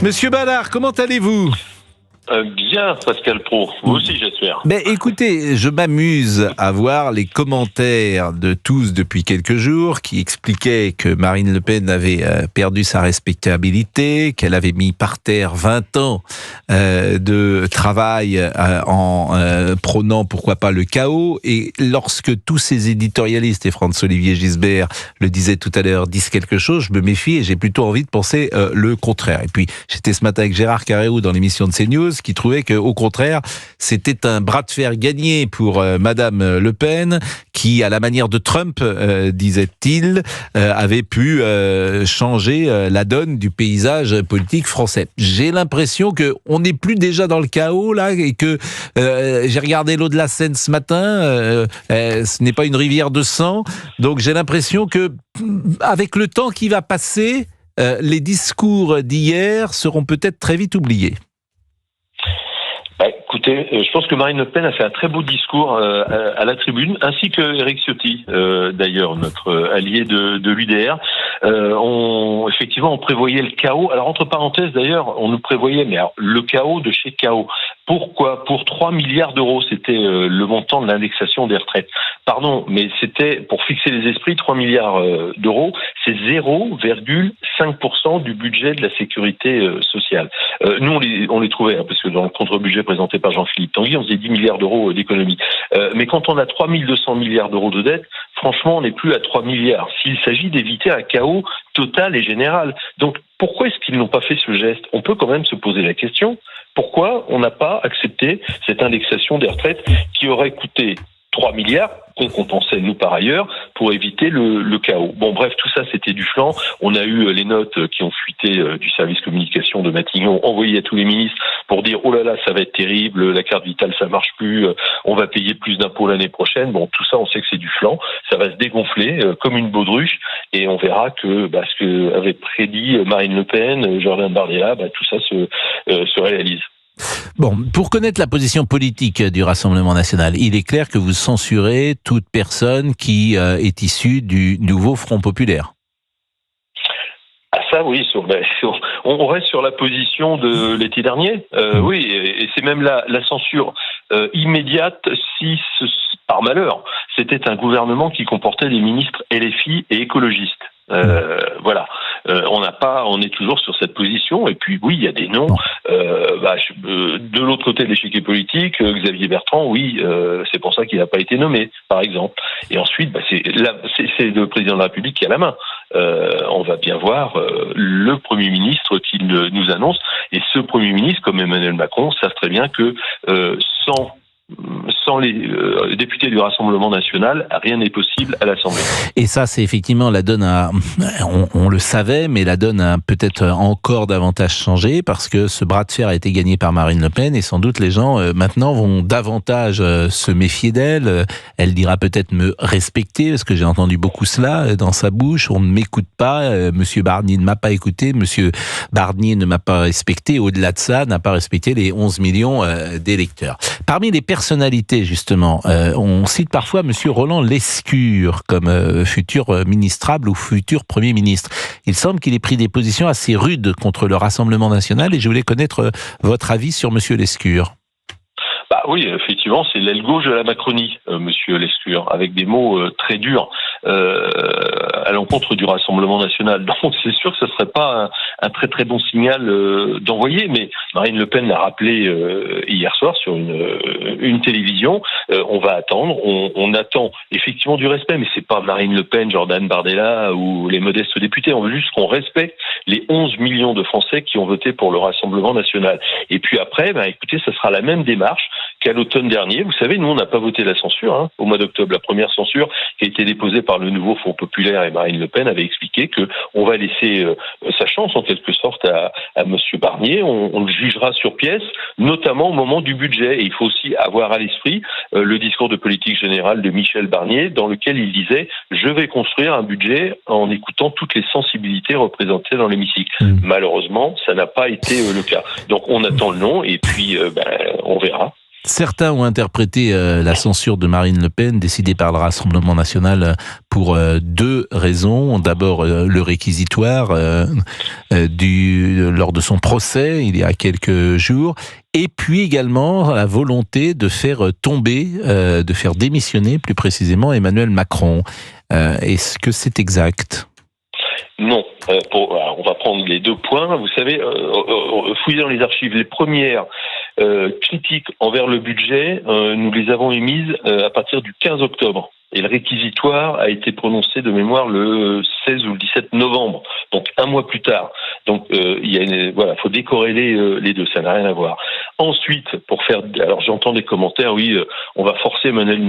Monsieur Ballard, comment allez-vous ? Bien, Pascal Praud. Vous aussi, j'espère. Mais écoutez, je m'amuse à voir les commentaires de tous depuis quelques jours qui expliquaient que Marine Le Pen avait perdu sa respectabilité, qu'elle avait mis par terre 20 ans de travail en prônant pourquoi pas le chaos. Et lorsque tous ces éditorialistes, et François-Olivier Gisbert le disait tout à l'heure, disent quelque chose, je me méfie et j'ai plutôt envie de penser le contraire. Et puis, j'étais ce matin avec Gérard Carreyrou dans l'émission de CNews, qui trouvait qu'au contraire, c'était un bras de fer gagné pour Madame Le Pen, qui, à la manière de Trump, disait-il, avait pu changer la donne du paysage politique français. J'ai l'impression qu'on n'est plus déjà dans le chaos, là, et que j'ai regardé l'eau de la Seine ce matin, ce n'est pas une rivière de sang, donc j'ai l'impression que, avec le temps qui va passer, les discours d'hier seront peut-être très vite oubliés. Écoutez, je pense que Marine Le Pen a fait un très beau discours à la tribune, ainsi que Éric Ciotti, d'ailleurs, notre allié de l'UDR. Effectivement, on prévoyait le chaos. Alors, entre parenthèses, d'ailleurs, on nous prévoyait, mais alors, le chaos de chez chaos. Pourquoi ? Pour 3 milliards d'euros, c'était le montant de l'indexation des retraites. Pardon, mais c'était, pour fixer les esprits, 3 milliards d'euros, c'est 0,5% du budget de la sécurité sociale. Nous, on les trouvait, parce que dans le contre-budget présenté par Jean-Philippe Tanguy, on faisait 10 milliards d'euros d'économie. Mais quand on a 3200 milliards d'euros de dette, franchement, on n'est plus à 3 milliards. S'il s'agit d'éviter un chaos total et général. Donc, pourquoi est-ce qu'ils n'ont pas fait ce geste ? On peut quand même se poser la question. Pourquoi on n'a pas accepté cette indexation des retraites qui aurait coûté 3 milliards qu'on compensait, nous, par ailleurs, pour éviter le chaos. Bon, bref, tout ça, c'était du flanc. On a eu les notes qui ont fuité du service communication de Matignon, envoyées à tous les ministres pour dire « Oh là là, ça va être terrible, la carte vitale, ça marche plus, on va payer plus d'impôts l'année prochaine. » Bon, tout ça, on sait que c'est du flanc. Ça va se dégonfler comme une baudruche et on verra que ce que avait prédit Marine Le Pen, Jordan Bardella, tout ça se réalise. Bon, pour connaître la position politique du Rassemblement national, il est clair que vous censurez toute personne qui est issue du nouveau Front populaire. Ah ça oui, on reste sur la position de l'été dernier. Oui, et c'est même la censure immédiate si, par malheur, c'était un gouvernement qui comportait des ministres LFI et écologistes. Voilà, on est toujours sur cette position. Et puis oui, il y a des noms. De l'autre côté de l'échiquier politique, Xavier Bertrand, oui, c'est pour ça qu'il n'a pas été nommé, par exemple. Et ensuite, c'est le président de la République qui a la main. On va bien voir le Premier ministre qu'il nous annonce. Et ce Premier ministre, comme Emmanuel Macron, savent très bien que sans les députés du Rassemblement national, rien n'est possible à l'Assemblée. Et ça, c'est effectivement la donne on le savait, mais la donne a peut-être encore davantage changé parce que ce bras de fer a été gagné par Marine Le Pen et sans doute les gens maintenant vont davantage se méfier d'elle. Elle dira peut-être me respecter parce que j'ai entendu beaucoup cela dans sa bouche. On ne m'écoute pas. Monsieur Barnier ne m'a pas écouté. Monsieur Barnier ne m'a pas respecté. Au-delà de ça, n'a pas respecté les 11 millions d'électeurs. Parmi les personnalités, justement, on cite parfois Monsieur Roland Lescure comme futur ministrable ou futur Premier ministre. Il semble qu'il ait pris des positions assez rudes contre le Rassemblement national et je voulais connaître votre avis sur Monsieur Lescure. Oui, effectivement, c'est l'aile gauche de la Macronie, Monsieur Lescure, avec des mots très durs à l'encontre du Rassemblement national. Donc c'est sûr que ce ne serait pas un très très bon signal d'envoyer, mais Marine Le Pen l'a rappelé hier soir sur une télévision. On va attendre, on attend effectivement du respect, mais c'est pas Marine Le Pen, Jordan Bardella ou les modestes députés. On veut juste qu'on respecte les 11 millions de Français qui ont voté pour le Rassemblement national. Et puis après, écoutez, ça sera la même démarche qu'à l'automne dernier. Vous savez, nous, on n'a pas voté la censure au mois d'octobre. La première censure qui a été déposée par le nouveau Front populaire et Marine Le Pen avait expliqué qu'on va laisser sa chance, en quelque sorte, à M. Barnier. On le jugera sur pièce, notamment au moment du budget. Et il faut aussi avoir à l'esprit le discours de politique générale de Michel Barnier, dans lequel il disait « Je vais construire un budget en écoutant toutes les sensibilités représentées dans l'hémicycle ». Malheureusement, ça n'a pas été le cas. Donc on attend le nom et puis on verra. Certains ont interprété la censure de Marine Le Pen, décidée par le Rassemblement national, pour deux raisons. D'abord, le réquisitoire lors de son procès, il y a quelques jours. Et puis également la volonté de faire tomber, de faire démissionner plus précisément Emmanuel Macron. Est-ce que c'est exact ? Non. On va prendre les deux points. Vous savez, fouiller dans les archives, les premières critiques envers le budget, nous les avons émises à partir du 15 octobre. Et le réquisitoire a été prononcé de mémoire le 16 ou le 17 novembre, donc un mois plus tard. Donc faut décorréler les deux, ça n'a rien à voir. Ensuite, alors j'entends des commentaires, oui, on va forcer Emmanuel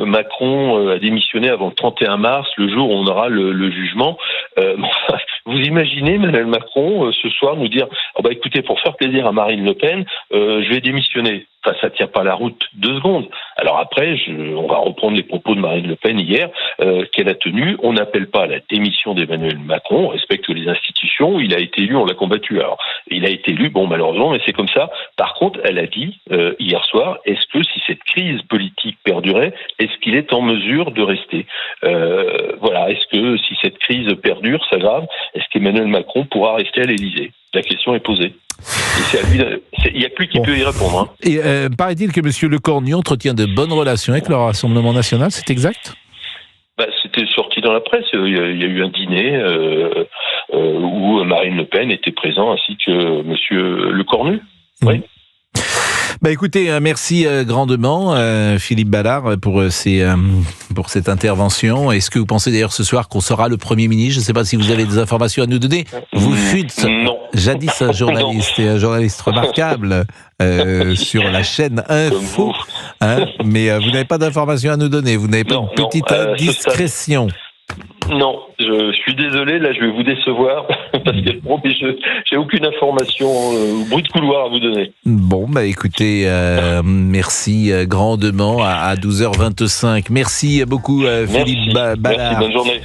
Macron à démissionner avant le 31 mars, le jour où on aura le jugement. Vous imaginez Emmanuel Macron ce soir nous dire écoutez, pour faire plaisir à Marine Le Pen, je vais démissionner. Enfin, ça tient pas la route 2 secondes. Alors après, on va reprendre les propos de Marine Le Pen hier, qu'elle a tenus. On n'appelle pas à la démission d'Emmanuel Macron, on respecte les institutions. Il a été élu, on l'a combattu. Alors, il a été élu, malheureusement, mais c'est comme ça. Par contre, elle a dit hier soir, est-ce que si cette crise politique perdurait, est-ce qu'il est en mesure de rester ? Est-ce que si cette crise perdure, s'aggrave, est-ce qu'Emmanuel Macron pourra rester à l'Élysée ? La question est posée. Et c'est à lui, il n'y a plus qui peut y répondre. Et paraît-il que M. Lecornu entretient de bonnes relations avec le Rassemblement national, c'est exact ? C'était sorti dans la presse. Il y a eu un dîner où Marine Le Pen était présente ainsi que M. Lecornu. Oui. Écoutez, merci grandement Philippe Ballard pour cette intervention. Est-ce que vous pensez d'ailleurs ce soir qu'on saura le Premier ministre ? Je ne sais pas si vous avez des informations à nous donner. Vous fûtes jadis un journaliste et un journaliste remarquable sur la chaîne Info, mais vous n'avez pas d'informations à nous donner. Vous n'avez pas une petite indiscrétion. Non, je suis désolé, là je vais vous décevoir parce que j'ai aucune information bruit de couloir à vous donner. Bon, écoutez, merci grandement à 12h25. Merci beaucoup Philippe Ballard. Merci, bonne journée.